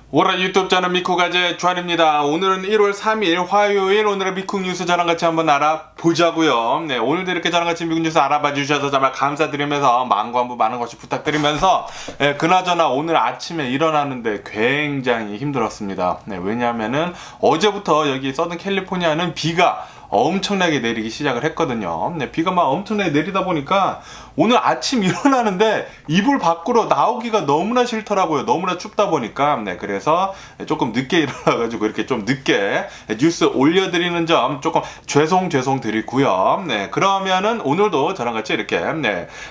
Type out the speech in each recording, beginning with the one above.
월화 유튜브 채널 미쿠가제 주한입니다. 오늘은 1월 3일 화요일, 오늘의 미국 뉴스 저랑 같이 한번 알아보자고요. 네, 오늘도 이렇게 저랑 같이 미국 뉴스 알아봐 주셔서 정말 감사드리면서 만관부 많은 것이 부탁드리면서 그나저나 오늘 아침에 일어나는데 굉장히 힘들었습니다. 네, 왜냐하면은 어제부터 여기 서든 캘리포니아는 비가 엄청나게 내리기 시작을 했거든요. 네, 비가 막 엄청나게 내리다 보니까 오늘 아침 일어나는데 이불 밖으로 나오기가 너무나 싫더라고요. 너무나 춥다 보니까. 네, 그래서 조금 늦게 일어나가지고 이렇게 좀 늦게 뉴스 올려드리는 점 조금 죄송 드리고요. 네, 그러면은 오늘도 저랑 같이 이렇게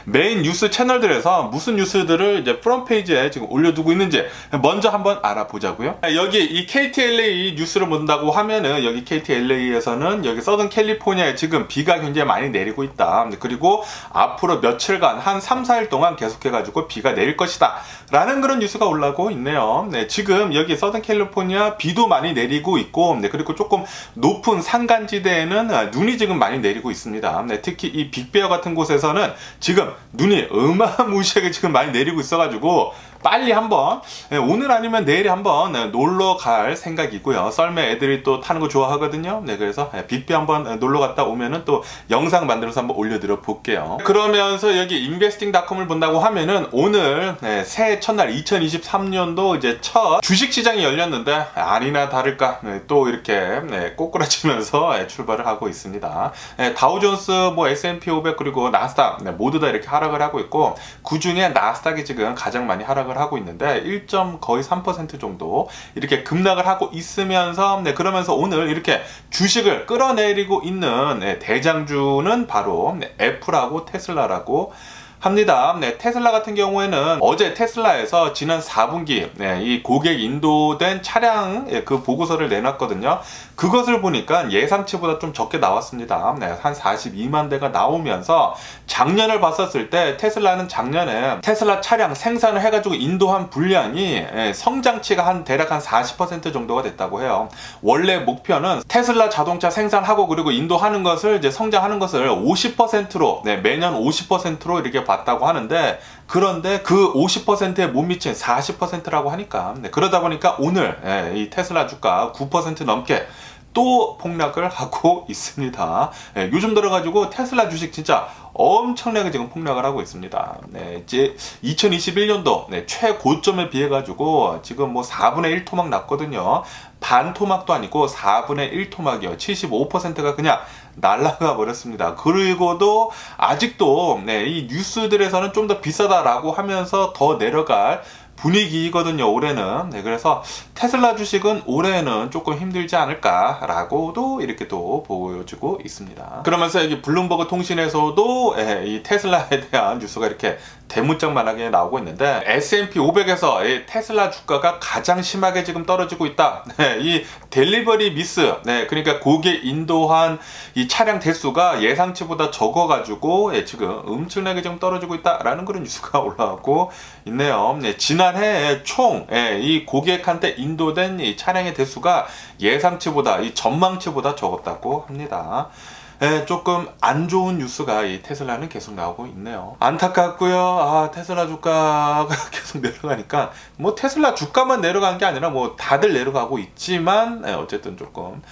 메인 뉴스 채널들에서 무슨 뉴스들을 이제 프런트 페이지에 지금 올려두고 있는지 먼저 한번 알아보자고요. 여기 이 KTLA 뉴스를 본다고 하면은 여기 KTLA에서는 여기 서든 캘리포니아에 지금 비가 굉장히 많이 내리고 있다. 그리고 앞으로 며칠간 한 3, 4일 동안 계속해가지고 비가 내릴 것이다 라는 그런 뉴스가 올라오고 있네요. 네, 지금 여기 서든 캘리포니아 비도 많이 내리고 있고, 네, 그리고 조금 높은 산간지대에는 눈이 지금 많이 내리고 있습니다. 네, 특히 이 빅베어 같은 곳에서는 지금 눈이 어마무시하게 지금 많이 내리고 있어가지고 빨리 한번 오늘 아니면 내일 한번 놀러 갈 생각이고요. 썰매 애들이 또 타는 거 좋아하거든요. 네, 그래서 빅베어 한번 놀러 갔다 오면은 또 영상 만들어서 한번 올려드려 볼게요. 그러면서 여기 investing.com을 본다고 하면은 오늘 새해 첫날 2023년도 이제 첫 주식시장이 열렸는데 아니나 다를까 또 이렇게 꼬꾸라지면서 출발을 하고 있습니다. 다우존스, 뭐 S&P 500 그리고 나스닥 모두 다 이렇게 하락을 하고 있고, 그 중에 나스닥이 지금 가장 많이 하락을 하고 있는데 1.3% 정도 이렇게 급락을 하고 있으면서 그러면서 오늘 이렇게 주식을 끌어내리고 있는 대장주는 바로 애플하고 테슬라라고 합니다. 네, 테슬라 같은 경우에는 어제 테슬라에서 지난 4분기 이 고객 인도된 차량 그 보고서를 내놨거든요. 그것을 보니까 예상치보다 좀 적게 나왔습니다. 네, 한 42만 대가 나오면서 작년을 봤었을 때 테슬라는 작년에 테슬라 차량 생산을 해가지고 인도한 분량이 성장치가 대략 한 40% 정도가 됐다고 해요. 원래 목표는 테슬라 자동차 생산하고 그리고 인도하는 것을 이제 성장하는 것을 50%로 매년 50%로 이렇게 봤다고 하는데, 그런데 그 50%에 못 미친 40%라고 하니까 그러다 보니까 오늘 이 테슬라 주가 9% 넘게 또 폭락을 하고 있습니다. 요즘 들어가지고 테슬라 주식 진짜 엄청나게 지금 폭락을 하고 있습니다. 이제 2021년도 최고점에 비해 가지고 지금 뭐 4분의 1 토막 났거든요. 반 토막도 아니고 4분의 1 토막이요. 75%가 그냥 날아가 버렸습니다. 그리고도 아직도 이 뉴스들에서는 좀 더 비싸다라고 하면서 더 내려갈 분위기거든요, 올해는. 그래서 테슬라 주식은 올해는 조금 힘들지 않을까라고도 이렇게 또 보여주고 있습니다. 그러면서 여기 블룸버그 통신에서도 이 테슬라에 대한 뉴스가 이렇게 대문짝만하게 나오고 있는데, S&P 500에서 테슬라 주가가 가장 심하게 지금 떨어지고 있다. 이 델리버리 미스, 그러니까 고객 인도한 이 차량 대수가 예상치보다 적어가지고 지금 엄청나게 지금 떨어지고 있다라는 그런 뉴스가 올라오고 있네요. 지난해 총 이 고객한테 인도된 이 차량의 대수가 예상치보다 이 전망치보다 적었다고 합니다. 조금 안 좋은 뉴스가 이 테슬라는 계속 나오고 있네요. 안타깝고요. 테슬라 주가가 계속 내려가니까 뭐 테슬라 주가만 내려간 게 아니라 뭐 다들 내려가고 있지만 어쨌든 조금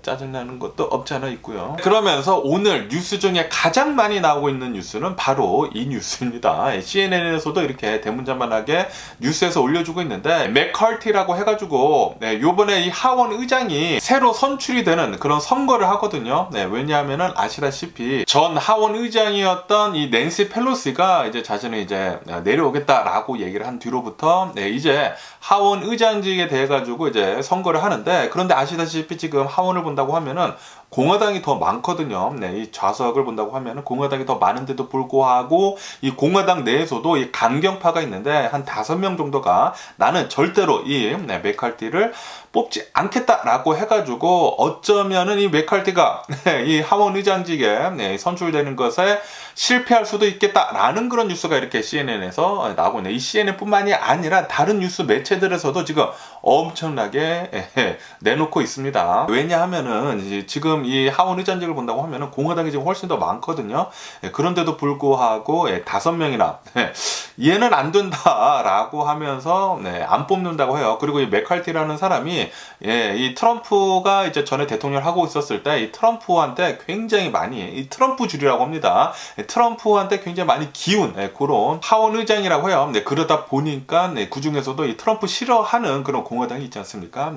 짜증나는 것도 없지 않아 있고요. 그러면서 오늘 뉴스 중에 가장 많이 나오고 있는 뉴스는 바로 이 뉴스입니다. CNN에서도 이렇게 대문자만하게 뉴스에서 올려주고 있는데, 맥카티라고 해가지고 요번에 이 하원 의장이 새로 선출이 되는 그런 선거를 하거든요. 왜냐하면은 아시다시피 전 하원 의장이었던 이 낸시 펠로시가 이제 자신은 이제 내려오겠다라고 얘기를 한 뒤로부터 이제 하원 의장직에 대해 가지고 이제 선거를 하는데, 그런데 아시다시피 지금 하원을 본다고 하면은 공화당이 더 많거든요. 이 좌석을 본다고 하면은 공화당이 더 많은데도 불구하고 이 공화당 내에서도 이 강경파가 있는데 한 5명 정도가 나는 절대로 이 맥카티를 뽑지 않겠다라고 해가지고 어쩌면은 이 맥카티가 이 하원 의장직에 선출되는 것에 실패할 수도 있겠다라는 그런 뉴스가 이렇게 CNN에서 나오고 있네. 이 CNN뿐만이 아니라 다른 뉴스 매체들에서도 지금 엄청나게 내놓고 있습니다. 왜냐하면은 지금 이 하원 의장직을 본다고 하면은 공화당이 지금 훨씬 더 많거든요. 그런데도 불구하고 5명이나 얘는 안 된다라고 하면서 안 뽑는다고 해요. 그리고 이 맥카티라는 사람이 이 트럼프가 이제 전에 대통령을 하고 있었을 때 이 트럼프한테 굉장히 많이 이 트럼프 줄이라고 합니다. 트럼프한테 굉장히 많이 기운 그런 하원 의장이라고 해요. 그러다 보니까 그 중에서도 이 트럼프 싫어하는 그런 공화당이 있지 않습니까?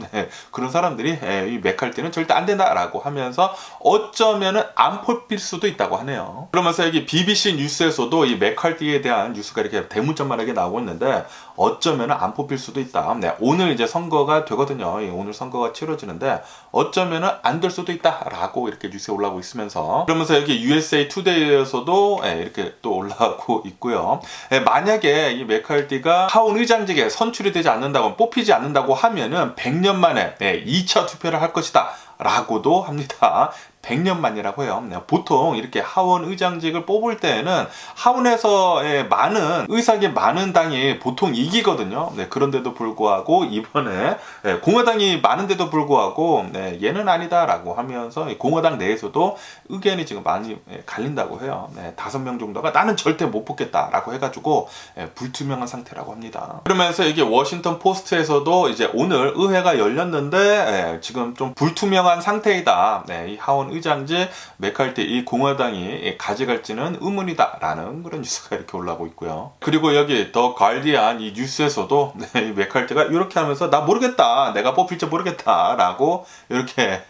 그런 사람들이 이 맥카티는 절대 안 된다라고 하면서 어쩌면은 안 뽑힐 수도 있다고 하네요. 그러면서 여기 BBC 뉴스에서도 이 맥카티에 대한 뉴스가 이렇게 대문짝만하게 나오고 있는데 어쩌면은 안 뽑힐 수도 있다. 오늘 이제 선거가 되거든요. 오늘 선거가 치러지는데 어쩌면은 안 될 수도 있다라고 이렇게 뉴스에 올라오고 있으면서 그러면서 여기 USA 투데이에서도 이렇게 또 올라오고 있고요. 만약에 이 맥카티가 하원 의장직에 선출이 되지 않는다고 뽑히지 않는다고 하면은 100년 만에 2차 투표를 할 것이다 라고도 합니다. 100년 만이라고 해요. 보통 이렇게 하원 의장직을 뽑을 때에는 하원에서 많은 의석이 많은 당이 보통 이기거든요. 그런데도 불구하고 이번에 공화당이 많은데도 불구하고 얘는 아니다라고 하면서 공화당 내에서도 의견이 지금 많이 갈린다고 해요. 5명 정도가 나는 절대 못 뽑겠다라고 해가지고 불투명한 상태라고 합니다. 그러면서 이게 워싱턴 포스트에서도 이제 오늘 의회가 열렸는데 지금 좀 불투명한 상태이다. 이 하원 의장직 맥카티 이 공화당이 가져갈지는 의문이다라는 그런 뉴스가 이렇게 올라오고 있고요. 그리고 여기 더 가디언 이 뉴스에서도 이 맥카티가 이렇게 하면서 나 모르겠다, 내가 뽑힐지 모르겠다라고 이렇게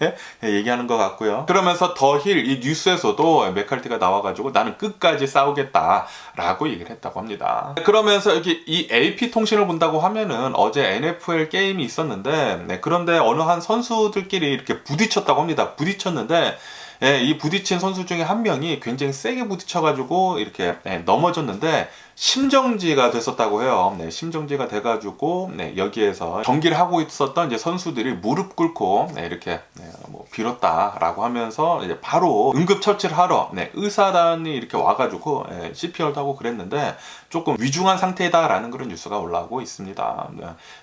얘기하는 것 같고요. 그러면서 더 힐 이 뉴스에서도 맥카티가 나와가지고 나는 끝까지 싸우겠다라고 얘기를 했다고 합니다. 그러면서 여기 이 AP 통신을 본다고 하면은 어제 NFL 게임이 있었는데 그런데 어느 한 선수들끼리 이렇게 부딪혔다고 합니다. 부딪혔는데 이 부딪힌 선수 중에 한 명이 굉장히 세게 부딪혀가지고 이렇게 넘어졌는데 심정지가 됐었다고 해요. 심정지가 돼가지고 여기에서 경기를 하고 있었던 이제 선수들이 무릎 꿇고 이렇게 뭐 빌었다라고 하면서 이제 바로 응급처치를 하러 의사단이 이렇게 와가지고 CPR도 하고 그랬는데 조금 위중한 상태다라는 그런 뉴스가 올라오고 있습니다.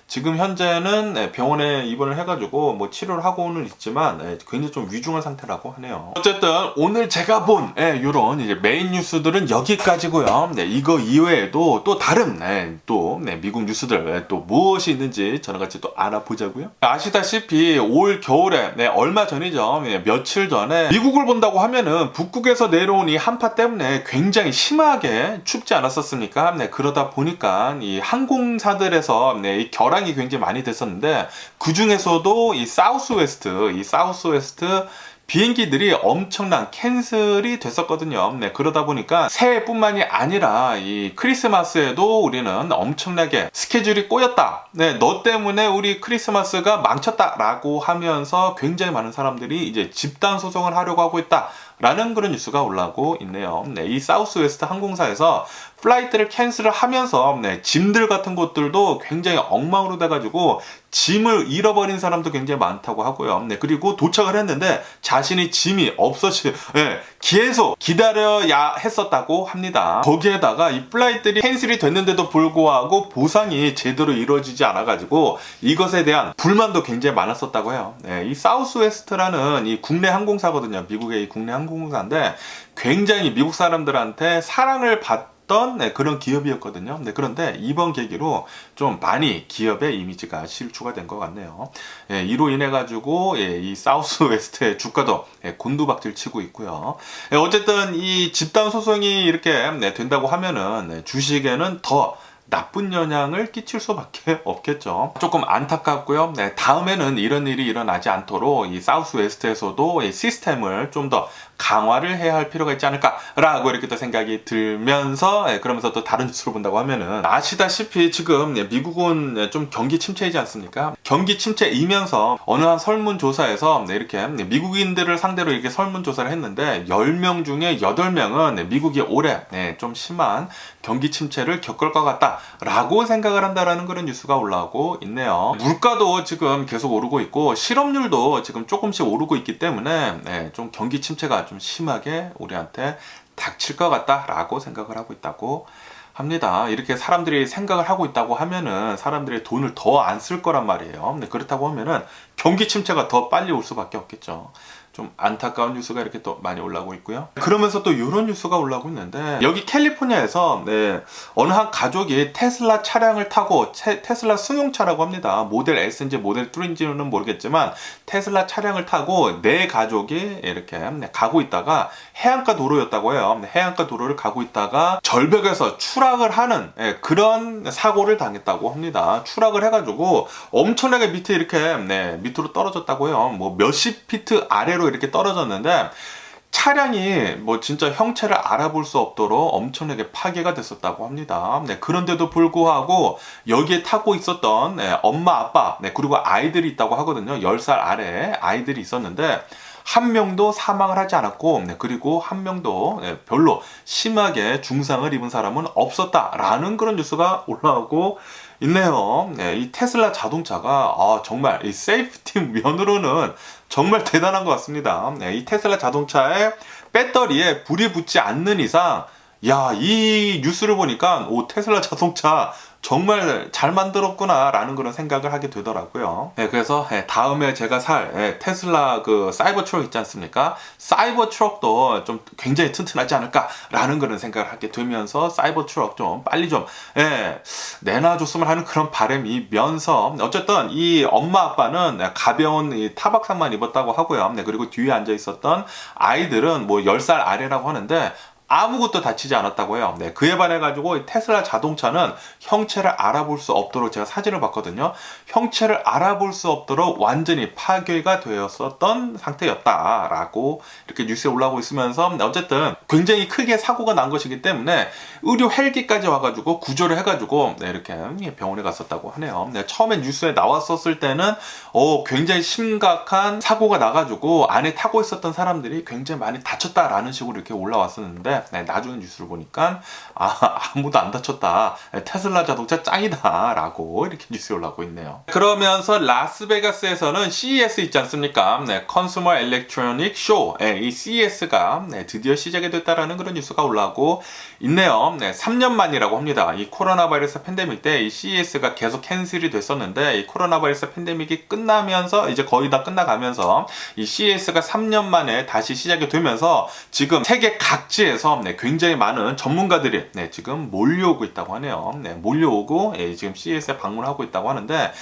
지금 현재는 병원에 입원을 해가지고 뭐 치료를 하고는 있지만 굉장히 좀 위중한 상태라고 하네요. 어쨌든 오늘 제가 본 이런 이제 메인 뉴스들은 여기까지고요. 이거 이외에도 또 다른 또 미국 뉴스들 또 무엇이 있는지 저랑 같이 또 알아보자고요. 아시다시피 올 겨울에 얼마 전이죠. 며칠 전에 미국을 본다고 하면은 북극에서 내려온 이 한파 때문에 굉장히 심하게 춥지 않았었습니까? 그러다 보니까 이 항공사들에서 이 결항이 굉장히 많이 됐었는데 그 중에서도 이 사우스웨스트 비행기들이 엄청난 캔슬이 됐었거든요. 그러다 보니까 새해뿐만이 아니라 이 크리스마스에도 우리는 엄청나게 스케줄이 꼬였다. 너 때문에 우리 크리스마스가 망쳤다라고 하면서 굉장히 많은 사람들이 이제 집단 소송을 하려고 하고 있다. 라는 그런 뉴스가 올라오고 있네요. 이 사우스웨스트 항공사에서 플라이트를 캔슬을 하면서 짐들 같은 것들도 굉장히 엉망으로 돼가지고 짐을 잃어버린 사람도 굉장히 많다고 하고요. 그리고 도착을 했는데 자신이 짐이 계속 기다려야 했었다고 합니다. 거기에다가 이 플라이트들이 캔슬이 됐는데도 불구하고 보상이 제대로 이루어지지 않아가지고 이것에 대한 불만도 굉장히 많았었다고 해요. 이 사우스웨스트라는 이 국내 항공사거든요. 미국의 이 국내 항공사인데 굉장히 미국 사람들한테 사랑을 받던 그런 기업이었거든요. 그런데 이번 계기로 좀 많이 기업의 이미지가 실추가 된 것 같네요. 이로 인해 가지고 이 사우스웨스트의 주가도 곤두박질 치고 있고요. 어쨌든 이 집단 소송이 이렇게 된다고 하면은 주식에는 더 나쁜 영향을 끼칠 수밖에 없겠죠. 조금 안타깝고요. 다음에는 이런 일이 일어나지 않도록 이 사우스웨스트에서도 이 시스템을 좀 더 강화를 해야 할 필요가 있지 않을까라고 이렇게 또 생각이 들면서 그러면서 또 다른 뉴스를 본다고 하면은 아시다시피 지금 미국은 좀 경기 침체이지 않습니까? 경기 침체이면서 어느 한 설문조사에서 이렇게 미국인들을 상대로 이렇게 설문조사를 했는데 10명 중에 8명은 미국이 올해 좀 심한 경기 침체를 겪을 것 같다라고 생각을 한다라는 그런 뉴스가 올라오고 있네요. 물가도 지금 계속 오르고 있고 실업률도 지금 조금씩 오르고 있기 때문에 좀 경기 침체가 좀 심하게 우리한테 닥칠 것 같다라고 생각을 하고 있다고 합니다. 이렇게 사람들이 생각을 하고 있다고 하면은 사람들이 돈을 더 안 쓸 거란 말이에요. 근데 그렇다고 하면은 경기 침체가 더 빨리 올 수밖에 없겠죠. 좀 안타까운 뉴스가 이렇게 또 많이 올라오고 있고요. 그러면서 또 이런 뉴스가 올라오고 있는데, 여기 캘리포니아에서 어느 한 가족이 테슬라 차량을 타고 테슬라 승용차라고 합니다. 모델 S인지 모델 3인지는 모르겠지만 테슬라 차량을 타고 네 가족이 이렇게 가고 있다가 해안가 도로였다고 해요. 해안가 도로를 가고 있다가 절벽에서 추락을 하는 그런 사고를 당했다고 합니다. 추락을 해가지고 엄청나게 밑에 이렇게 밑으로 떨어졌다고 해요. 뭐 몇십 피트 아래로 이렇게 떨어졌는데 차량이 뭐 진짜 형체를 알아볼 수 없도록 엄청나게 파괴가 됐었다고 합니다. 그런데도 불구하고 여기에 타고 있었던 엄마, 아빠, 그리고 아이들이 있다고 하거든요. 10살 아래 아이들이 있었는데 한 명도 사망을 하지 않았고, 그리고 한 명도 별로 심하게 중상을 입은 사람은 없었다라는 그런 뉴스가 올라오고 있네요. 이 테슬라 자동차가 정말 이 세이프티 면으로는 정말 대단한 것 같습니다. 이 테슬라 자동차의 배터리에 불이 붙지 않는 이상, 이 뉴스를 보니까 테슬라 자동차 정말 잘 만들었구나 라는 그런 생각을 하게 되더라고요. 그래서 다음에 제가 살 테슬라 그 사이버 트럭 있지 않습니까? 사이버 트럭도 좀 굉장히 튼튼하지 않을까 라는 그런 생각을 하게 되면서 사이버 트럭 좀 빨리 좀 내놔줬으면 하는 그런 바람이면서, 어쨌든 이 엄마 아빠는 가벼운 이 타박상만 입었다고 하고요. 그리고 뒤에 앉아 있었던 아이들은 뭐 10살 아래라고 하는데 아무것도 다치지 않았다고 해요. 그에 반해가지고 테슬라 자동차는 형체를 알아볼 수 없도록, 제가 사진을 봤거든요. 형체를 알아볼 수 없도록 완전히 파괴가 되었었던 상태였다라고 이렇게 뉴스에 올라오고 있으면서, 어쨌든 굉장히 크게 사고가 난 것이기 때문에 의료 헬기까지 와가지고 구조를 해가지고 이렇게 병원에 갔었다고 하네요. 처음에 뉴스에 나왔었을 때는 굉장히 심각한 사고가 나가지고 안에 타고 있었던 사람들이 굉장히 많이 다쳤다라는 식으로 이렇게 올라왔었는데, 나중에 뉴스를 보니까 아무도 안 다쳤다, 테슬라 자동차 짱이다 라고 이렇게 뉴스에 올라오고 있네요. 그러면서 라스베가스에서는 CES 있지 않습니까? 컨슈머 일렉트로닉 쇼, 이 CES가 드디어 시작이 됐다라는 그런 뉴스가 올라오고 있네요. 3년 만이라고 합니다. 이 코로나 바이러스 팬데믹 때 이 CES가 계속 캔슬이 됐었는데, 이 코로나 바이러스 팬데믹이 끝나면서 이제 거의 다 끝나가면서 이 CES가 3년 만에 다시 시작이 되면서 지금 세계 각지에서 굉장히 많은 전문가들이 지금 몰려오고 있다고 하네요. 몰려오고 지금 CES에 방문하고 있다고 하는데,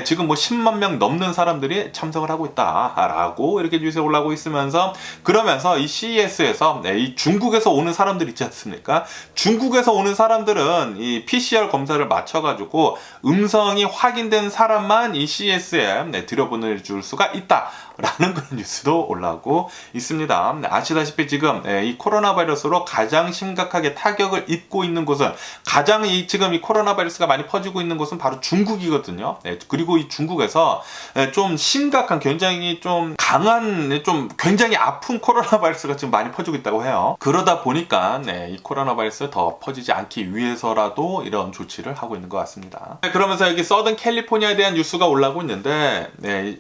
지금 뭐 10만 명 넘는 사람들이 참석을 하고 있다라고 이렇게 뉴스에 올라오고 있으면서, 그러면서 이 CES에서 이 중국에서 오는 사람들 있지 않습니까? 중국에서 오는 사람들은 이 PCR 검사를 맞춰가지고 음성이 확인된 사람만 이 CES에 들여보내줄 수가 있다라는 그런 뉴스도 올라오고 있습니다. 아시다시피 지금 이 코로나 바이러스로 가장 심각하게 타격을 입고 있는 곳은, 가장 지금 이 코로나 바이러스가 많이 퍼지고 있는 곳은 바로 중국이거든요. 그리고 이 중국에서 좀 심각한, 굉장히 좀 강한, 좀 굉장히 아픈 코로나 바이러스가 지금 많이 퍼지고 있다고 해요. 그러다 보니까 이 코로나 바이러스 더 퍼지지 않기 위해서라도 이런 조치를 하고 있는 것 같습니다. 그러면서 여기 서던 캘리포니아에 대한 뉴스가 올라오고 있는데,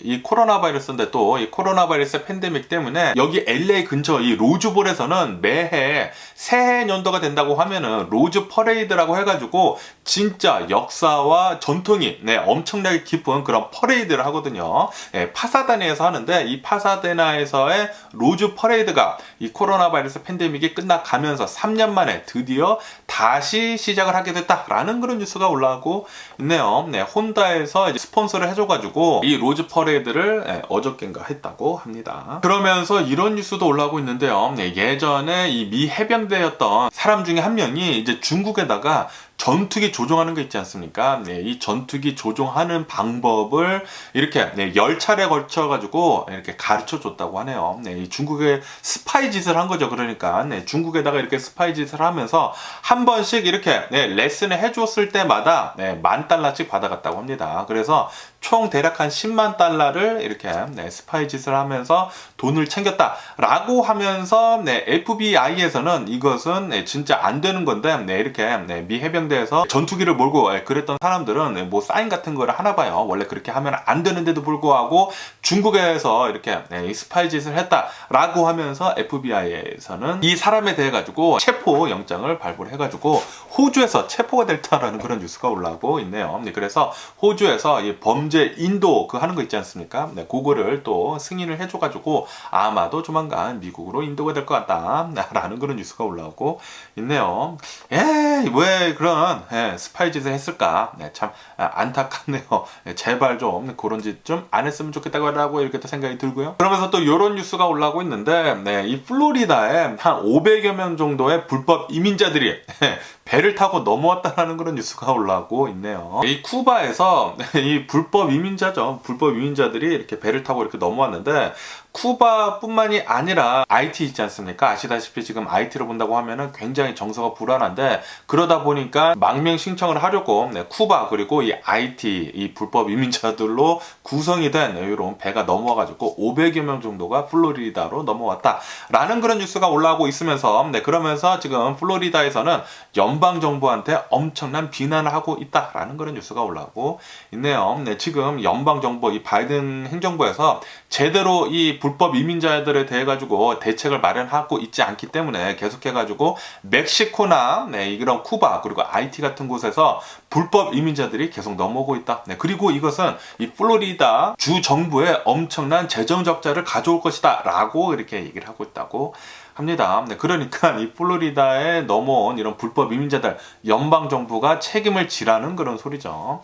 이 코로나 바이러스인데 또 이 코로나 바이러스 팬데믹 때문에 여기 LA 근처 이 로즈볼에서는 매해 새해 연도가 된다고 하면은 로즈 퍼레이드라고 해가지고 진짜 역사와 전통이 엄청나게 깊은 그런 퍼레이드를 하거든요. 파사다나에서 하는데, 이 파사다나에서의 로즈 퍼레이드가 이 코로나 바이러스 팬데믹이 끝나가면서 3년 만에 드디어 다시 시작을 하게 됐다라는 그런 뉴스가 올라오고 있네요. 혼다에서 이제 스폰서를 해줘가지고 이 로즈 퍼레이드를 어저께인가 했다고 합니다. 그러면서 이런 뉴스도 올라오고 있는데요. 예전에 이 미 해병대였던 사람 중에 한 명이 이제 중국에다가 전투기 조종하는 거 있지 않습니까? 이 전투기 조종하는 방법을 이렇게 10차례 걸쳐가지고 이렇게 가르쳐 줬다고 하네요. 이 중국에 스파이 짓을 한 거죠. 그러니까 중국에다가 이렇게 스파이 짓을 하면서 한 번씩 이렇게 레슨을 해줬을 때마다 $10,000씩 받아갔다고 합니다. 그래서 총 대략 한 10만 달러를 이렇게 스파이 짓을 하면서 돈을 챙겼다라고 하면서 FBI에서는 이것은 진짜 안 되는 건데, 이렇게 미 해병대에서 전투기를 몰고 그랬던 사람들은 뭐 사인 같은 거를 하나 봐요. 원래 그렇게 하면 안 되는데도 불구하고 중국에서 이렇게 스파이 짓을 했다 라고 하면서 FBI에서는 이 사람에 대해 가지고 체포 영장을 발부를 해가지고 호주에서 체포가 됐다라는 그런 뉴스가 올라오고 있네요. 네, 그래서 호주에서 이 범죄 인도 그 하는 거 있지 않습니까? 네, 그거를 또 승인을 해줘가지고 아마도 조만간 미국으로 인도가 될 것 같다라는 그런 뉴스가 올라오고 있네요. 왜 그런 스파이 짓을 했을까? 네, 참 안타깝네요. 네, 제발 좀 그런 짓 좀 안 했으면 좋겠다고 이렇게 또 생각이 들고요. 그러면서 또 이런 뉴스가 올라오고 있는데, 네, 이 플로리다에 한 500여 명 정도의 불법 이민자들이 배를 타고 넘어왔다는 그런 뉴스가 올라오고 있네요. 이 쿠바에서 이 불법 이민자들이 이렇게 배를 타고 이렇게 넘어왔는데, 쿠바뿐만이 아니라 IT 있지 않습니까? 아시다시피 지금 IT로 본다고 하면은 굉장히 정서가 불안한데, 그러다 보니까 망명 신청을 하려고 쿠바 그리고 이 IT 이 불법 이민자들로 구성이 된 이런 배가 넘어와가지고 500여 명 정도가 플로리다로 넘어왔다라는 그런 뉴스가 올라오고 있으면서, 그러면서 지금 플로리다에서는 연방 정부한테 엄청난 비난을 하고 있다라는 그런 뉴스가 올라오고 있네요. 지금 연방 정부 이 바이든 행정부에서 제대로 이 불법 이민자들에 대해 가지고 대책을 마련하고 있지 않기 때문에 계속해가지고 멕시코나 이런 쿠바 그리고 IT 같은 곳에서 불법 이민자들이 계속 넘어오고 있다. 그리고 이것은 이 플로리다 주 정부에 엄청난 재정 적자를 가져올 것이다 라고 이렇게 얘기를 하고 있다고 합니다. 그러니까 이 플로리다에 넘어온 이런 불법 이민자들 연방 정부가 책임을 지라는 그런 소리죠.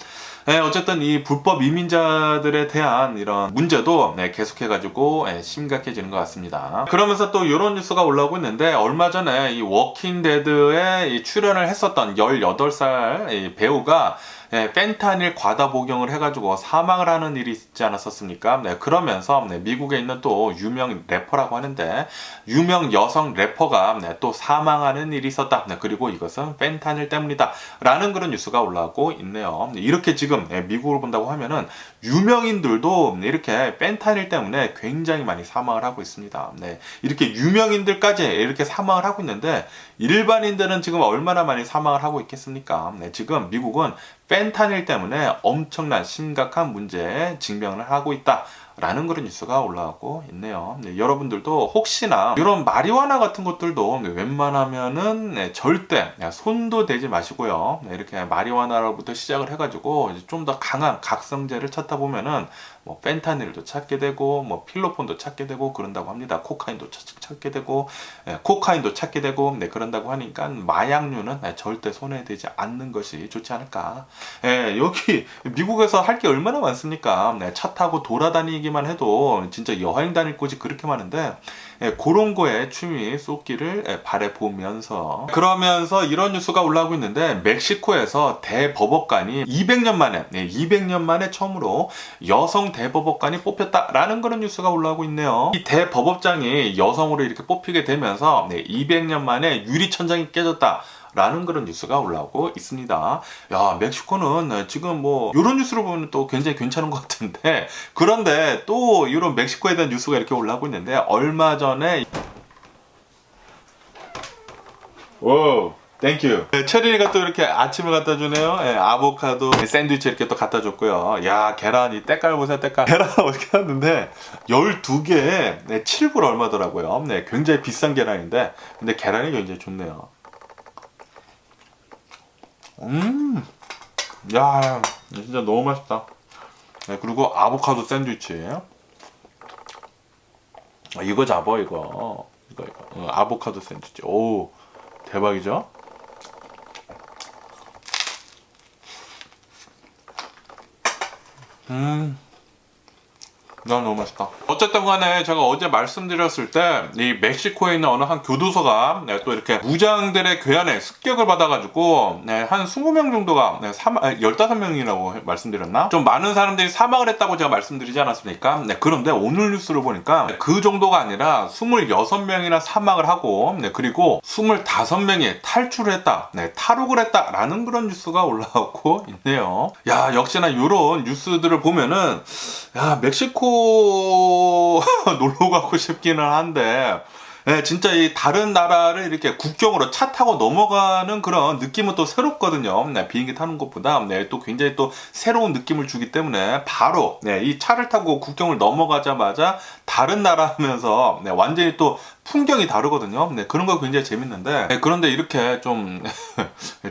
어쨌든 이 불법 이민자들에 대한 이런 문제도 계속해가지고 심각해지는 것 같습니다. 그러면서 또 이런 뉴스가 올라오고 있는데, 얼마 전에 이 워킹 데드에 출연을 했었던 18살 배우가 펜타닐 과다 복용을 해가지고 사망을 하는 일이 있지 않았었습니까? 그러면서 미국에 있는 또 유명 래퍼라고 하는데, 유명 여성 래퍼가 또 사망하는 일이 있었다. 그리고 이것은 펜타닐 때문이다 라는 그런 뉴스가 올라오고 있네요. 이렇게 지금 미국을 본다고 하면은 유명인들도 이렇게 펜타닐 때문에 굉장히 많이 사망을 하고 있습니다. 이렇게 유명인들까지 이렇게 사망을 하고 있는데, 일반인들은 지금 얼마나 많이 사망을 하고 있겠습니까? 지금 미국은 펜타닐 때문에 엄청난 심각한 문제에 직면을 하고 있다 라는 그런 뉴스가 올라오고 있네요. 여러분들도 혹시나 이런 마리화나 같은 것들도 웬만하면은 절대 손도 대지 마시고요. 이렇게 마리화나로부터 시작을 해가지고 좀 더 강한 각성제를 찾다 보면은 뭐 펜타닐도 찾게 되고 뭐 필로폰도 찾게 되고 그런다고 합니다. 코카인도 찾게 되고 코카인도 찾게 되고 그런다고 하니까 마약류는 절대 손에 대지 않는 것이 좋지 않을까. 여기 미국에서 할 게 얼마나 많습니까? 차 타고 돌아다니기만 해도 진짜 여행 다닐 곳이 그렇게 많은데, 그런 거에 취미 쏟기를 바라보면서, 그러면서 이런 뉴스가 올라오고 있는데, 멕시코에서 대법원관이 200년 만에 처음으로 여성 대법원관이 뽑혔다라는 그런 뉴스가 올라오고 있네요. 이 대법원장이 여성으로 이렇게 뽑히게 되면서 200년 만에 유리천장이 깨졌다 라는 그런 뉴스가 올라오고 있습니다. 야, 멕시코는 지금 뭐 이런 뉴스를 보면 또 굉장히 괜찮은 것 같은데, 그런데 또 이런 멕시코에 대한 뉴스가 이렇게 올라오고 있는데, 얼마 전에 오, 땡큐. 체린이가 또 이렇게 아침을 갖다 주네요. 아보카도 샌드위치 이렇게 또 갖다 줬고요. 야, 계란, 이 때깔 보세요, 때깔. 계란 어떻게 하는데 12개에 7불 얼마더라고요. 굉장히 비싼 계란인데, 근데 계란이 굉장히 좋네요. 야, 진짜 너무 맛있다. 그리고 아보카도 샌드위치. 이거 잡아, 이거. 아보카도 샌드위치. 오, 대박이죠? 너무 맛있다. 어쨌든 간에 제가 어제 말씀드렸을 때 이 멕시코에 있는 어느 한 교도소가 또 이렇게 무장들의 괴한에 습격을 받아가지고 한 20명 정도가 15명이라고 말씀드렸나? 좀 많은 사람들이 사망을 했다고 제가 말씀드리지 않았습니까? 그런데 오늘 뉴스를 보니까 그 정도가 아니라 26명이나 사망을 하고 그리고 25명이 탈출을 했다, 탈옥을 했다라는 그런 뉴스가 올라오고 있네요. 야, 역시나 이런 뉴스들을 보면은 야, 멕시코 놀러 가고 싶기는 한데, 네, 진짜 이 다른 나라를 이렇게 국경으로 차 타고 넘어가는 그런 느낌은 또 새롭거든요. 네, 비행기 타는 것보다 네, 또 굉장히 또 새로운 느낌을 주기 때문에 바로 네, 이 차를 타고 국경을 넘어가자마자 다른 나라 하면서 네, 완전히 또 풍경이 다르거든요. 네, 그런 거 굉장히 재밌는데 네, 그런데 이렇게 좀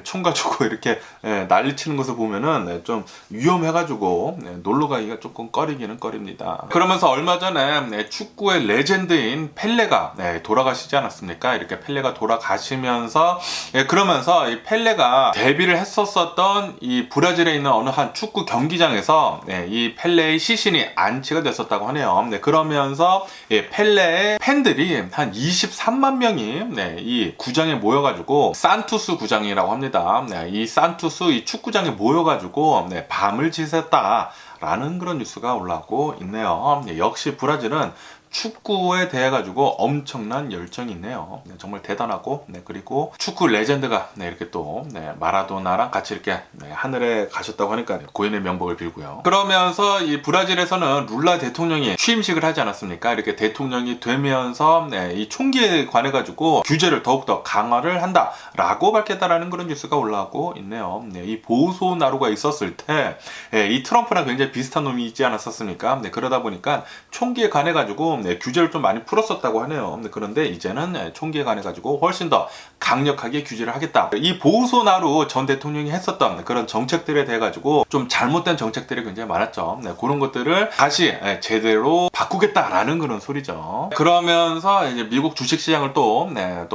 총 가지고 이렇게 난리 치는 것을 보면은 네, 좀 위험해가지고 네, 놀러 가기가 조금 꺼리기는 꺼립니다. 그러면서 얼마 전에 네, 축구의 레전드인 펠레가 네, 돌아가시지 않았습니까? 이렇게 펠레가 돌아가시면서 그러면서 이 펠레가 데뷔를 했었던 이 브라질에 있는 어느 한 축구 경기장에서 네, 이 펠레의 시신이 안치가 됐었다고 하네요. 네, 그러면서 펠레의 팬들이 한 23만 명이 네, 이 구장에 모여가지고 산투스 구장이라고 합니다. 네, 이 산투스 이 축구장에 모여가지고 네, 밤을 지샜다라는 그런 뉴스가 올라오고 있네요. 네, 역시 브라질은 축구에 대해 가지고 엄청난 열정이 있네요. 네, 정말 대단하고 네, 그리고 축구 레전드가 네, 이렇게 또 네, 마라도나랑 같이 이렇게 네, 하늘에 가셨다고 하니까 고인의 명복을 빌고요. 그러면서 이 브라질에서는 룰라 대통령이 취임식을 하지 않았습니까? 이렇게 대통령이 되면서 네, 이 총기에 관해 가지고 규제를 더욱더 강화를 한다라고 밝혔다라는 그런 뉴스가 올라오고 있네요. 네, 이 보소나루가 있었을 때 이 트럼프랑 굉장히 비슷한 놈이 있지 않았었습니까? 네, 그러다 보니까 총기에 관해 가지고 네, 규제를 좀 많이 풀었었다고 하네요. 네, 그런데 이제는 총기에 관해 가지고 훨씬 더 강력하게 규제를 하겠다. 이 보소나루 전 대통령이 했었던 그런 정책들에 대해 가지고 좀 잘못된 정책들이 굉장히 많았죠. 네, 그런 것들을 다시 제대로 바꾸겠다라는 그런 소리죠. 그러면서 이제 미국 주식시장을 또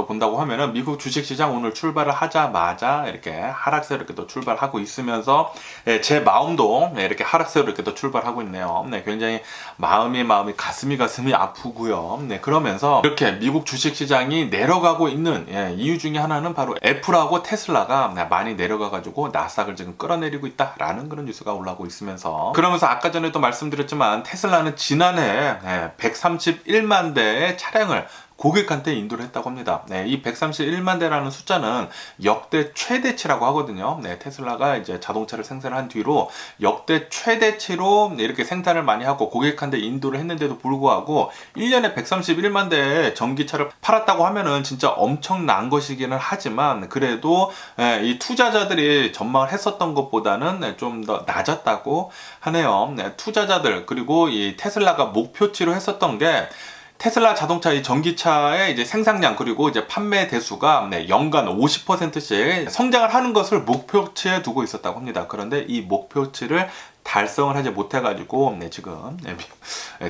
본다고 하면은 미국 주식시장 오늘 출발을 하자마자 이렇게 하락세로 이렇게 또 출발하고 있으면서 제 마음도 이렇게 하락세로 이렇게 또 출발하고 있네요. 네, 굉장히 마음이 가슴이 아프고요. 네, 그러면서 이렇게 미국 주식시장이 내려가고 있는 이유 중에 하나는 바로 애플하고 테슬라가 많이 내려가가지고 나스닥을 지금 끌어내리고 있다라는 그런 뉴스가 올라오고 있으면서 그러면서 아까 전에도 말씀드렸지만 테슬라는 지난해 131만 대의 차량을 고객한테 인도를 했다고 합니다. 네, 이 131만 대라는 숫자는 역대 최대치라고 하거든요. 네, 테슬라가 이제 자동차를 생산한 뒤로 역대 최대치로 이렇게 생산을 많이 하고 고객한테 인도를 했는데도 불구하고 1년에 131만 대의 전기차를 팔았다고 하면은 진짜 엄청난 것이기는 하지만 그래도 이 투자자들이 전망을 했었던 것보다는 좀 더 낮았다고 하네요. 네, 투자자들 그리고 이 테슬라가 목표치로 했었던 게 테슬라 자동차 이 전기차의 이제 생산량 그리고 이제 판매 대수가 연간 50%씩 성장을 하는 것을 목표치에 두고 있었다고 합니다. 그런데 이 목표치를 달성을 하지 못해가지고 지금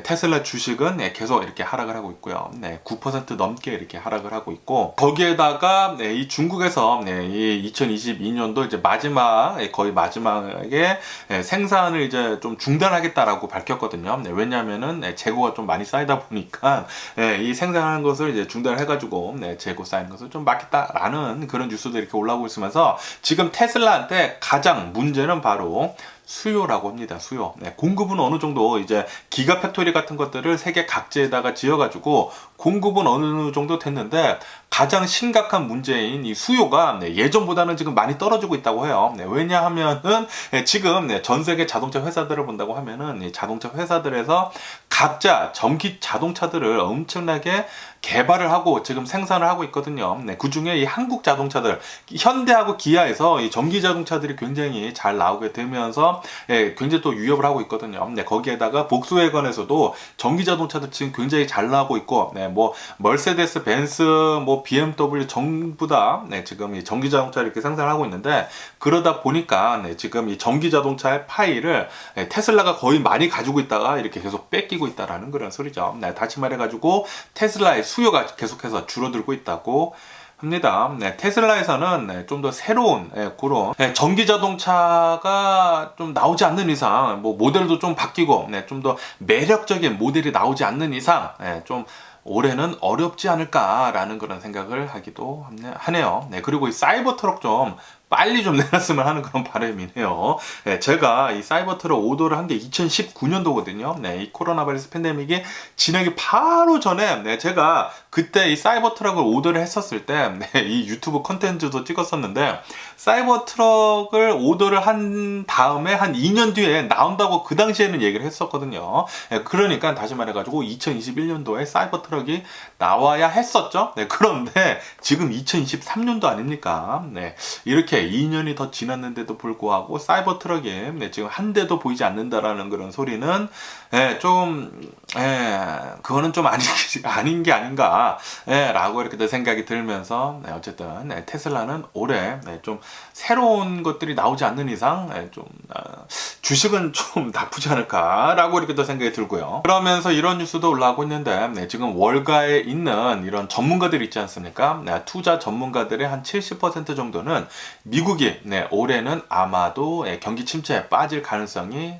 테슬라 주식은 계속 이렇게 하락을 하고 있고요. 9% 넘게 이렇게 하락을 하고 있고 거기에다가 이 중국에서 이 2022년도 이제 거의 마지막에 생산을 이제 좀 중단하겠다라고 밝혔거든요. 왜냐하면은 재고가 좀 많이 쌓이다 보니까 이 생산하는 것을 이제 중단을 해가지고 재고 쌓이는 것을 좀 막겠다라는 그런 뉴스도 이렇게 올라오고 있으면서 지금 테슬라한테 가장 문제는 바로 수요라고 합니다. 수요. 공급은 어느 정도 이제 기가 팩토리 같은 것들을 세계 각지에다가 지어가지고 공급은 어느 정도 됐는데 가장 심각한 문제인 이 수요가 예전보다는 지금 많이 떨어지고 있다고 해요. 왜냐하면은 지금 전 세계 자동차 회사들을 본다고 하면은 이 자동차 회사들에서 각자 전기 자동차들을 엄청나게 개발을 하고 지금 생산을 하고 있거든요. 그 중에 이 한국 자동차들, 현대하고 기아에서 이 전기 자동차들이 굉장히 잘 나오게 되면서 굉장히 또 유협을 하고 있거든요. 거기에다가 복스웨건에서도 전기 자동차들 지금 굉장히 잘 나오고 있고, 뭐 멀세데스, 벤츠, 뭐 BMW 전부 다 지금 이 전기 자동차를 이렇게 생산하고 있는데 그러다 보니까 지금 이 전기 자동차의 파이를 테슬라가 거의 많이 가지고 있다가 이렇게 계속 뺏기고 있다라는 그런 소리죠. 다시 말해가지고 테슬라의 수요가 계속해서 줄어들고 있다고 합니다. 테슬라에서는 좀 더 새로운 그런 전기 자동차가 좀 나오지 않는 이상, 뭐 모델도 좀 바뀌고 좀 더 매력적인 모델이 나오지 않는 이상 좀 올해는 어렵지 않을까라는 그런 생각을 하기도 하네요. 그리고 이 사이버 트럭 좀 빨리 좀 내놨으면 하는 그런 바람이네요. 네, 제가 이 사이버 트럭 오더를 한 게 2019년도거든요. 네, 이 코로나 바이러스 팬데믹이 지나기 바로 전에 제가 그때 이 사이버 트럭을 오더를 했었을 때 이 유튜브 컨텐츠도 찍었었는데 사이버 트럭을 오더를 한 다음에 한 2년 뒤에 나온다고 그 당시에는 얘기를 했었거든요. 네, 그러니까 다시 말해가지고 2021년도에 사이버 트럭이 나와야 했었죠. 네, 그런데 지금 2023년도 아닙니까? 네, 이렇게 2년이 더 지났는데도 불구하고 사이버 트럭에 지금 한 대도 보이지 않는다라는 그런 소리는 그거는 좀 아닌 게 아닌가 라고 이렇게 생각이 들면서 어쨌든 테슬라는 올해 좀 새로운 것들이 나오지 않는 이상 주식은 좀 나쁘지 않을까라고 이렇게 또 생각이 들고요. 그러면서 이런 뉴스도 올라오고 있는데 지금 월가에 있는 이런 전문가들 있지 않습니까? 투자 전문가들의 한 70% 정도는 미국이 올해는 아마도 경기 침체에 빠질 가능성이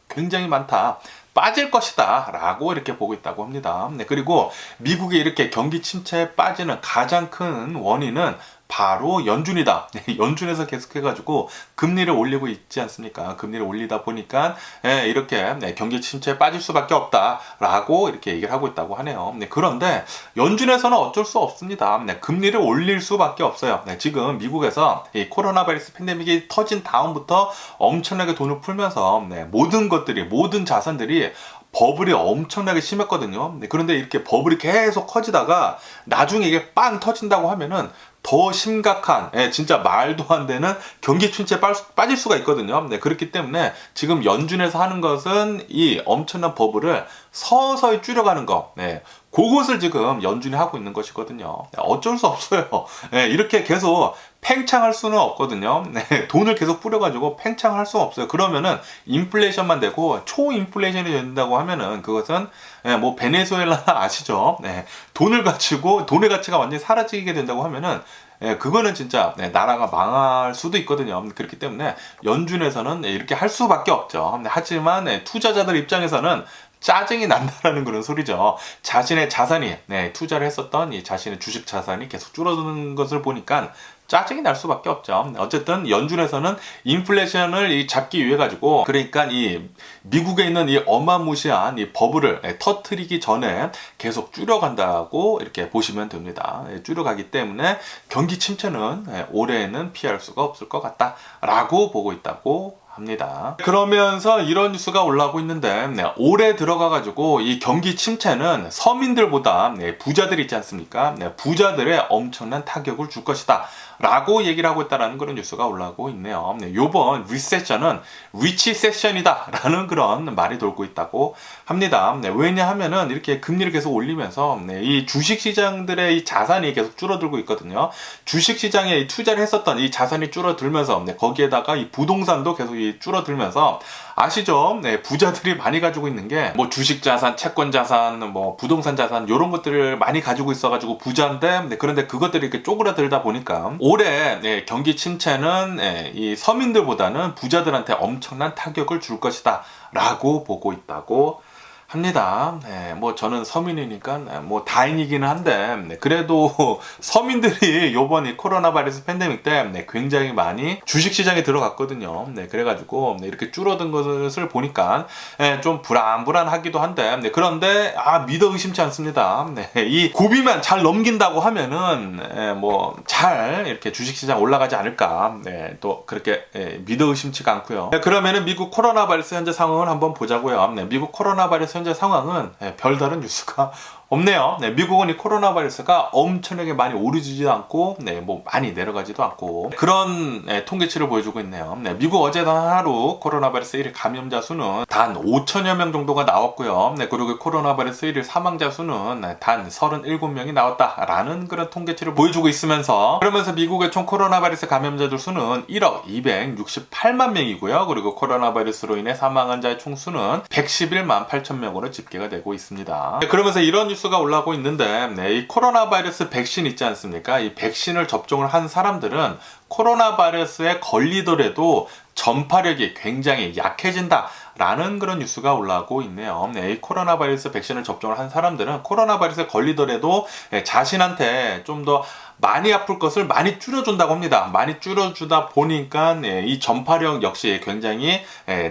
굉장히 많다. 빠질 것이다 라고 이렇게 보고 있다고 합니다. 그리고 미국이 이렇게 경기 침체에 빠지는 가장 큰 원인은 바로 연준이다. 연준에서 계속해가지고 금리를 올리고 있지 않습니까? 금리를 올리다 보니까 이렇게 경기 침체에 빠질 수밖에 없다라고 이렇게 얘기를 하고 있다고 하네요. 그런데 연준에서는 어쩔 수 없습니다. 금리를 올릴 수밖에 없어요. 지금 미국에서 이 코로나 바이러스 팬데믹이 터진 다음부터 엄청나게 돈을 풀면서 모든 것들이 모든 자산들이 버블이 엄청나게 심했거든요. 그런데 이렇게 버블이 계속 커지다가 나중에 이게 빵 터진다고 하면은 더 심각한 진짜 말도 안 되는 경기 침체에 빠질 수가 있거든요. 그렇기 때문에 지금 연준에서 하는 것은 이 엄청난 버블을 서서히 줄여가는 거 그것을 지금 연준이 하고 있는 것이거든요. 어쩔 수 없어요. 이렇게 계속 팽창할 수는 없거든요. 돈을 계속 뿌려가지고 팽창할 수는 없어요. 그러면은 인플레이션만 되고 초인플레이션이 된다고 하면은 그것은 뭐 베네수엘라 아시죠? 돈을 가지고 돈의 가치가 완전히 사라지게 된다고 하면은 그거는 진짜 나라가 망할 수도 있거든요. 그렇기 때문에 연준에서는 이렇게 할 수밖에 없죠. 하지만 투자자들 입장에서는 짜증이 난다라는 그런 소리죠. 자신의 자산이 투자를 했었던 이 자신의 주식 자산이 계속 줄어드는 것을 보니까 짜증이 날 수밖에 없죠. 어쨌든 연준에서는 인플레이션을 잡기 위해 가지고 그러니까 이 미국에 있는 이 어마무시한 이 버블을 터트리기 전에 계속 줄여간다고 이렇게 보시면 됩니다. 줄여가기 때문에 경기 침체는 올해에는 피할 수가 없을 것 같다라고 보고 있다고 합니다. 그러면서 이런 뉴스가 올라오고 있는데 올해 들어가가지고 이 경기 침체는 서민들보다 부자들 있지 않습니까? 부자들의 엄청난 타격을 줄 것이다 라고 얘기를 하고 있다는 그런 뉴스가 올라오고 있네요. 요번 리세션은 리치세션이다 라는 그런 말이 돌고 있다고 합니다. 왜냐하면은 이렇게 금리를 계속 올리면서 이 주식시장들의 이 자산이 계속 줄어들고 있거든요. 주식시장에 투자를 했었던 이 자산이 줄어들면서 거기에다가 이 부동산도 계속 줄어들면서 아시죠? 부자들이 많이 가지고 있는 게 뭐 주식 자산, 채권 자산, 뭐 부동산 자산 이런 것들을 많이 가지고 있어가지고 부자인데 그런데 그것들이 이렇게 쪼그라들다 보니까 올해 경기 침체는 이 서민들보다는 부자들한테 엄청난 타격을 줄 것이다 라고 보고 있다고 합니다. 뭐 저는 서민이니까 뭐 다행이기는 한데 그래도 서민들이 요번 이 코로나 바이러스 팬데믹 때 굉장히 많이 주식시장에 들어갔거든요. 그래가지고 이렇게 줄어든 것을 보니까 좀 불안하기도 한데 그런데 믿어 의심치 않습니다. 이 고비만 잘 넘긴다고 하면은 뭐 잘 이렇게 주식시장 올라가지 않을까 또 그렇게 믿어 의심치가 않고요. 그러면은 미국 코로나 바이러스 현재 상황을 한번 보자고요. 미국 코로나 바이러스 현재 상황은 별다른 뉴스가 없네요. 미국은 이 코로나 바이러스가 엄청나게 많이 오르지도 않고 뭐 많이 내려가지도 않고 그런 통계치를 보여주고 있네요. 미국 어제 단 하루 코로나 바이러스 1일 감염자 수는 단 5천여 명 정도가 나왔고요. 그리고 코로나 바이러스 1일 사망자 수는 단 37명이 나왔다라는 그런 통계치를 보여주고 있으면서 그러면서 미국의 총 코로나 바이러스 감염자들 수는 1억 268만 명이고요. 그리고 코로나 바이러스로 인해 사망한 자의 총 수는 111만 8천 명으로 집계가 되고 있습니다. 그러면서 이런 뉴스가 올라오고 있는데 이 코로나 바이러스 백신 있지 않습니까? 이 백신을 접종을 한 사람들은 코로나 바이러스에 걸리더라도 전파력이 굉장히 약해진다 라는 그런 뉴스가 올라오고 있네요. 네, 이 코로나 바이러스 백신을 접종을 한 사람들은 코로나 바이러스에 걸리더라도 자신한테 좀 더 많이 아플 것을 많이 줄여준다고 합니다. 많이 줄여주다 보니까 이 전파력 역시 굉장히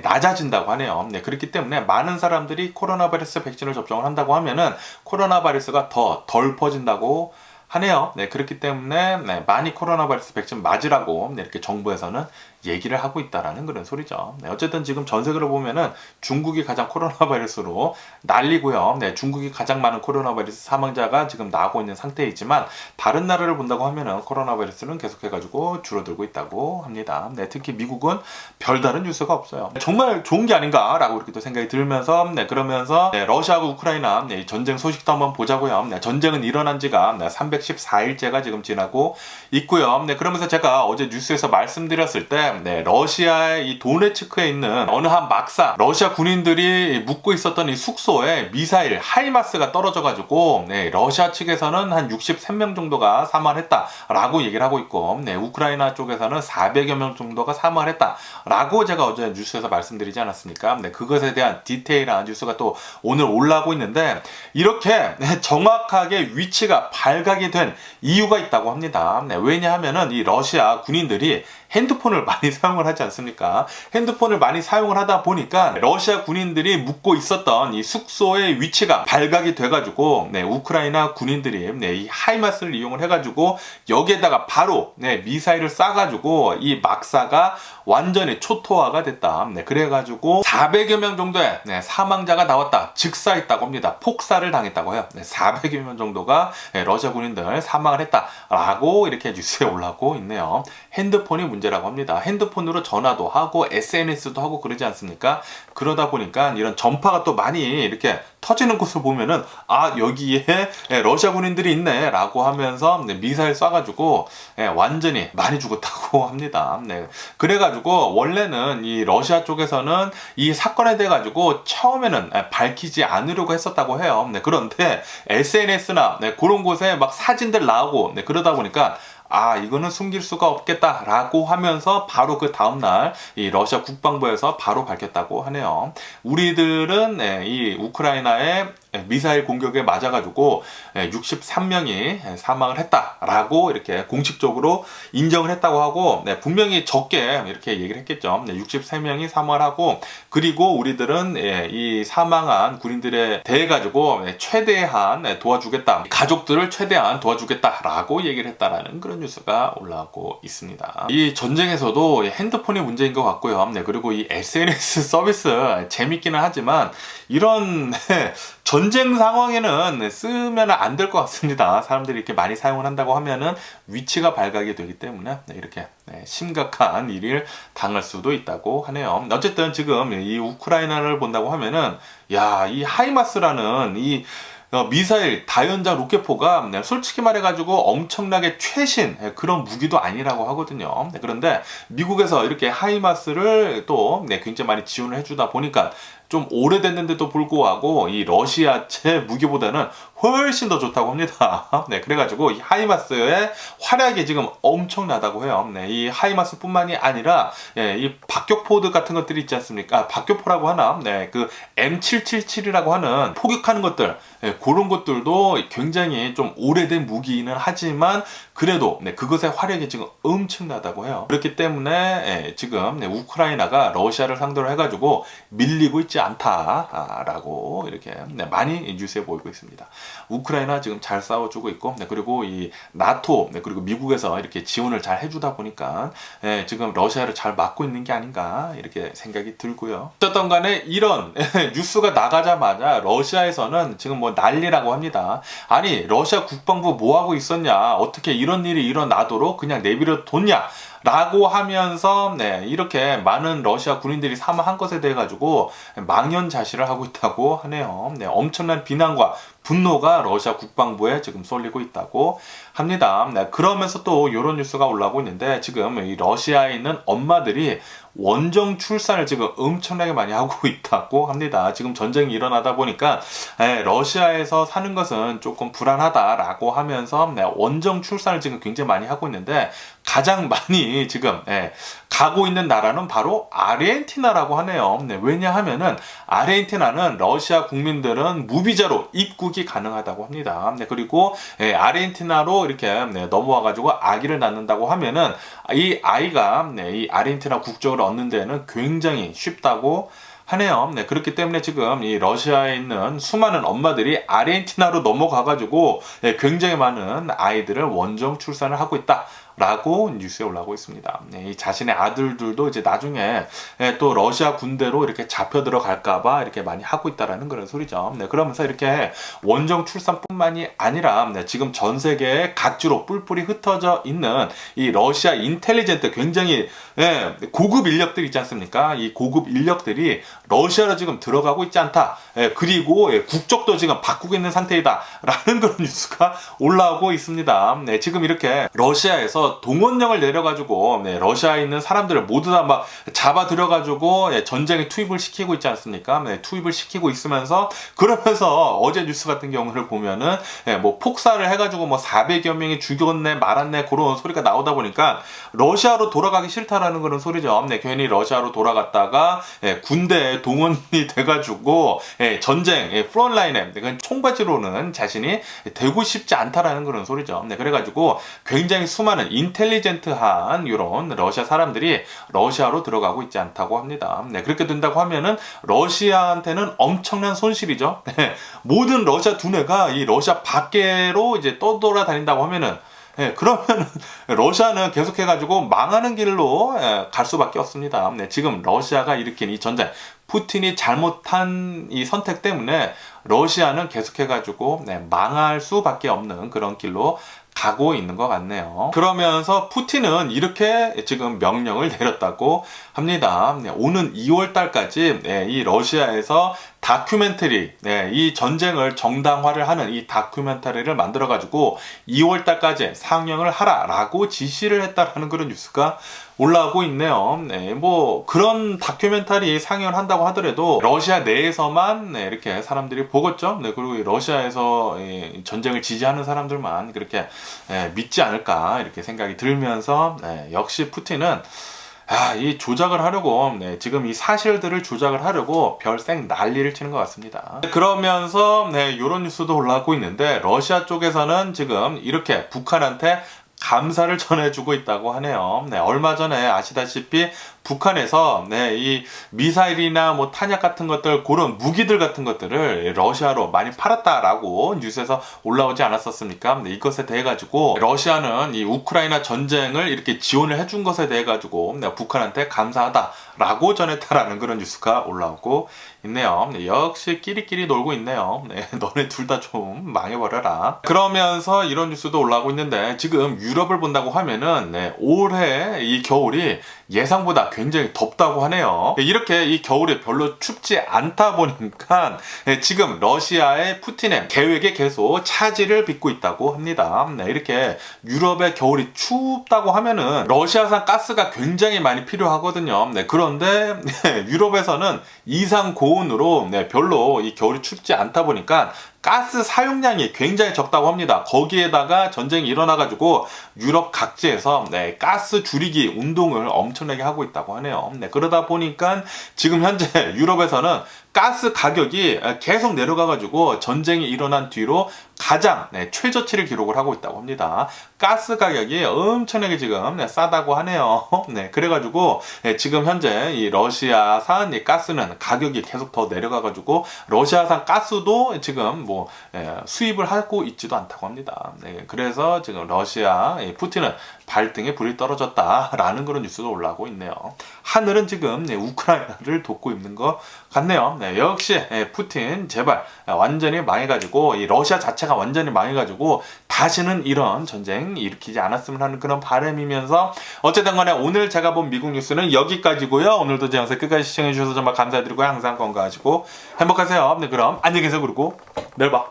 낮아진다고 하네요. 네, 그렇기 때문에 많은 사람들이 코로나 바이러스 백신을 접종을 한다고 하면은 코로나 바이러스가 더 덜 퍼진다고 하네요. 네, 그렇기 때문에 많이 코로나 바이러스 백신 맞으라고 이렇게 정부에서는 얘기를 하고 있다라는 그런 소리죠. 네, 어쨌든 지금 전 세계로 보면은 중국이 가장 코로나 바이러스로 난리고요. 네, 중국이 가장 많은 코로나 바이러스 사망자가 지금 나오고 있는 상태이지만 다른 나라를 본다고 하면은 코로나 바이러스는 계속해가지고 줄어들고 있다고 합니다. 네, 특히 미국은 별다른 뉴스가 없어요. 정말 좋은 게 아닌가라고 이렇게 또 생각이 들면서 그러면서 러시아하고 우크라이나 전쟁 소식도 한번 보자고요. 전쟁은 일어난 지가 314일째가 지금 지나고 있고요. 그러면서 제가 어제 뉴스에서 말씀드렸을 때 러시아의 이 도네츠크에 있는 어느 한 막사 러시아 군인들이 묵고 있었던 이 숙소에 미사일 하이마스가 떨어져가지고 러시아 측에서는 한 63명 정도가 사망을 했다라고 얘기를 하고 있고 우크라이나 쪽에서는 400여 명 정도가 사망을 했다라고 제가 어제 뉴스에서 말씀드리지 않았습니까? 그것에 대한 디테일한 뉴스가 또 오늘 올라오고 있는데 이렇게 정확하게 위치가 발각이 된 이유가 있다고 합니다. 왜냐하면은 이 러시아 군인들이 핸드폰을 많이 사용을 하지 않습니까? 핸드폰을 많이 사용을 하다 보니까 러시아 군인들이 묵고 있었던 이 숙소의 위치가 발각이 돼가지고 우크라이나 군인들이 이 하이마스를 이용을 해가지고 여기에다가 바로 미사일을 쏴가지고 이 막사가 완전히 초토화가 됐다. 그래가지고 400여 명 정도의 사망자가 나왔다. 즉사했다고 합니다. 폭사를 당했다고 해요. 400여 명 정도가 러시아 군인들 사망을 했다라고 이렇게 뉴스에 올라오고 있네요. 핸드폰이 문제라고 합니다. 핸드폰으로 전화도 하고 SNS도 하고 그러지 않습니까? 그러다 보니까 이런 전파가 또 많이 이렇게 터지는 곳을 보면은 여기에 러시아 군인들이 있네 라고 하면서 미사일 쏴가지고 완전히 많이 죽었다고 합니다. 그래가지고 원래는 이 러시아 쪽에서는 이 사건에 대해 가지고 처음에는 밝히지 않으려고 했었다고 해요. 그런데 SNS나 그런 곳에 막 사진들 나오고 그러다 보니까 이거는 숨길 수가 없겠다라고 하면서 바로 그 다음날 이 러시아 국방부에서 바로 밝혔다고 하네요. 우리들은 이 우크라이나의 미사일 공격에 맞아가지고 63명이 사망을 했다라고 이렇게 공식적으로 인정을 했다고 하고 분명히 적게 이렇게 얘기를 했겠죠. 63명이 사망을 하고 그리고 우리들은 이 사망한 군인들에 대해 가지고 최대한 도와주겠다. 가족들을 최대한 도와주겠다라고 얘기를 했다라는 그런 뉴스가 올라오고 있습니다. 이 전쟁에서도 핸드폰이 문제인 것 같고요. 그리고 이 SNS 서비스 재밌기는 하지만 이런 전쟁 상황에는 쓰면 안 될 것 같습니다. 사람들이 이렇게 많이 사용을 한다고 하면은 위치가 발각이 되기 때문에 이렇게 심각한 일을 당할 수도 있다고 하네요. 어쨌든 지금 이 우크라이나를 본다고 하면은 이 하이마스라는 이 미사일 다연장 로켓포가 솔직히 말해가지고 엄청나게 최신 그런 무기도 아니라고 하거든요. 그런데 미국에서 이렇게 하이마스를 또 굉장히 많이 지원을 해주다 보니까 좀 오래됐는데도 불구하고 이 러시아제 무기보다는 훨씬 더 좋다고 합니다. 그래가지고 이 하이마스의 활약이 지금 엄청나다고 해요. 이 하이마스뿐만이 아니라 이 박격포드 같은 것들이 있지 않습니까? 박격포라고 하나? 그 M777이라고 하는 포격하는 것들 그런 것들도 굉장히 좀 오래된 무기는 하지만 그래도 그것의 활약이 지금 엄청나다고 해요. 그렇기 때문에 지금 우크라이나가 러시아를 상대로 해가지고 밀리고 있지 않다라고 이렇게 많이 뉴스에 보이고 있습니다. 우크라이나 지금 잘 싸워주고 있고 그리고 이 나토 그리고 미국에서 이렇게 지원을 잘 해주다 보니까 지금 러시아를 잘 막고 있는 게 아닌가 이렇게 생각이 들고요. 어쨌든 간에 이런 뉴스가 나가자마자 러시아에서는 지금 뭐 난리라고 합니다. 아니 러시아 국방부 뭐하고 있었냐, 어떻게 이런 일이 일어나도록 그냥 내버려 뒀냐 라고 하면서 이렇게 많은 러시아 군인들이 사망한 것에 대해 가지고 망연자실을 하고 있다고 하네요. 엄청난 비난과 분노가 러시아 국방부에 지금 쏠리고 있다고 합니다. 그러면서 또 이런 뉴스가 올라오고 있는데 지금 이 러시아에 있는 엄마들이 원정 출산을 지금 엄청나게 많이 하고 있다고 합니다. 지금 전쟁이 일어나다 보니까 러시아에서 사는 것은 조금 불안하다라고 하면서 원정 출산을 지금 굉장히 많이 하고 있는데 가장 많이 지금 가고 있는 나라는 바로 아르헨티나라고 하네요. 네, 왜냐하면은 아르헨티나는 러시아 국민들은 무비자로 입국이 가능하다고 합니다. 네, 그리고 아르헨티나로 이렇게 넘어와가지고 아기를 낳는다고 하면은 이 아이가 이 아르헨티나 국적을 얻는 데는 굉장히 쉽다고 하네요. 네, 그렇기 때문에 지금 이 러시아에 있는 수많은 엄마들이 아르헨티나로 넘어가가지고 굉장히 많은 아이들을 원정 출산을 하고 있다. 라고 뉴스에 올라오고 있습니다. 이 자신의 아들들도 이제 나중에 또 러시아 군대로 이렇게 잡혀 들어갈까봐 이렇게 많이 하고 있다라는 그런 소리죠. 그러면서 이렇게 원정 출산뿐만이 아니라 지금 전 세계에 각지로 뿔뿔이 흩어져 있는 이 러시아 인텔리전트 굉장히 고급 인력들 있지 않습니까? 이 고급 인력들이 러시아로 지금 들어가고 있지 않다. 그리고 국적도 지금 바꾸고 있는 상태이다. 라는 그런 뉴스가 올라오고 있습니다. 지금 이렇게 러시아에서 동원령을 내려가지고 러시아에 있는 사람들을 모두 다 막 잡아들여가지고 전쟁에 투입을 시키고 있지 않습니까? 투입을 시키고 있으면서 그러면서 어제 뉴스 같은 경우를 보면은 뭐 폭사를 해가지고 뭐 400여 명이 죽였네 말았네 그런 소리가 나오다 보니까 러시아로 돌아가기 싫다라는 그런 소리죠. 괜히 러시아로 돌아갔다가 군대에 동원이 돼가지고 전쟁 프론라인에 총바지로는 자신이 되고 싶지 않다라는 그런 소리죠. 그래가지고 굉장히 수많은 인텔리전트한 이런 러시아 사람들이 러시아로 들어가고 있지 않다고 합니다. 그렇게 된다고 하면은 러시아한테는 엄청난 손실이죠. 모든 러시아 두뇌가 이 러시아 밖으로 이제 떠돌아다닌다고 하면은 그러면 러시아는 계속해가지고 망하는 길로 갈 수밖에 없습니다. 지금 러시아가 일으킨 이 전쟁, 푸틴이 잘못한 이 선택 때문에 러시아는 계속해가지고 망할 수밖에 없는 그런 길로 가고 있는 것 같네요. 그러면서 푸틴은 이렇게 지금 명령을 내렸다고 합니다. 오는 2월 달까지 이 러시아에서 다큐멘터리, 이 전쟁을 정당화를 하는 이 다큐멘터리를 만들어가지고 2월 달까지 상영을 하라라고 지시를 했다라는 그런 뉴스가 올라오고 있네요. 뭐 그런 다큐멘터리 상영을 한다고 하더라도 러시아 내에서만 이렇게 사람들이 보겠죠. 그리고 러시아에서 전쟁을 지지하는 사람들만 그렇게 믿지 않을까 이렇게 생각이 들면서 역시 푸틴은 이 조작을 하려고 지금 이 사실들을 조작을 하려고 별생 난리를 치는 것 같습니다. 그러면서 이런 뉴스도 올라오고 있는데 러시아 쪽에서는 지금 이렇게 북한한테 감사를 전해주고 있다고 하네요. 얼마 전에 아시다시피 북한에서 이 미사일이나 뭐 탄약 같은 것들 그런 무기들 같은 것들을 러시아로 많이 팔았다라고 뉴스에서 올라오지 않았었습니까? 이것에 대해 가지고 러시아는 이 우크라이나 전쟁을 이렇게 지원을 해준 것에 대해 가지고 북한한테 감사하다라고 전했다라는 그런 뉴스가 올라오고 있네요. 역시 끼리끼리 놀고 있네요. 너네 둘 다 좀 망해버려라. 그러면서 이런 뉴스도 올라오고 있는데 지금 유럽을 본다고 하면은 올해 이 겨울이 예상보다 굉장히 덥다고 하네요. 이렇게 이 겨울에 별로 춥지 않다 보니까 지금 러시아의 푸틴의 계획에 계속 차질을 빚고 있다고 합니다. 이렇게 유럽의 겨울이 춥다고 하면은 러시아산 가스가 굉장히 많이 필요하거든요. 그런데 유럽에서는 이상 고온으로 별로 이 겨울이 춥지 않다 보니까 가스 사용량이 굉장히 적다고 합니다. 거기에다가 전쟁이 일어나가지고 유럽 각지에서 가스 줄이기 운동을 엄청나게 하고 있다고 하네요. 그러다 보니까 지금 현재 유럽에서는 가스 가격이 계속 내려가가지고 전쟁이 일어난 뒤로 가장 최저치를 기록을 하고 있다고 합니다. 가스 가격이 엄청나게 지금 싸다고 하네요. 그래가지고 지금 현재 이 러시아산 이 가스는 가격이 계속 더 내려가가지고 러시아산 가스도 지금 뭐 수입을 하고 있지도 않다고 합니다. 그래서 지금 러시아 푸틴은 발등에 불이 떨어졌다라는 그런 뉴스도 올라오고 있네요. 하늘은 지금 우크라이나를 돕고 있는 것 같네요. 역시 푸틴 제발 완전히 망해가지고 이 러시아 자체가 완전히 망해가지고 다시는 이런 전쟁 일으키지 않았으면 하는 그런 바람이면서 어쨌든 간에 오늘 제가 본 미국 뉴스는 여기까지고요. 오늘도 제 영상 끝까지 시청해주셔서 정말 감사드리고요. 항상 건강하시고 행복하세요. 그럼 안녕히 계세요. 그리고 내일 봐.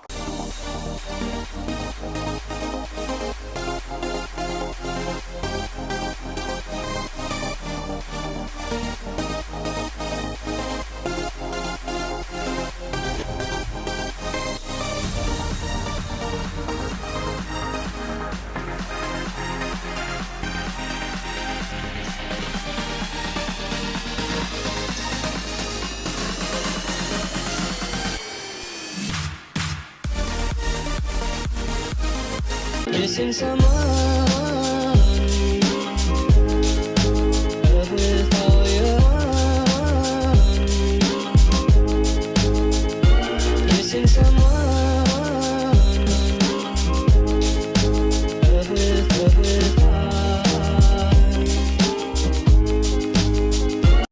missing someone.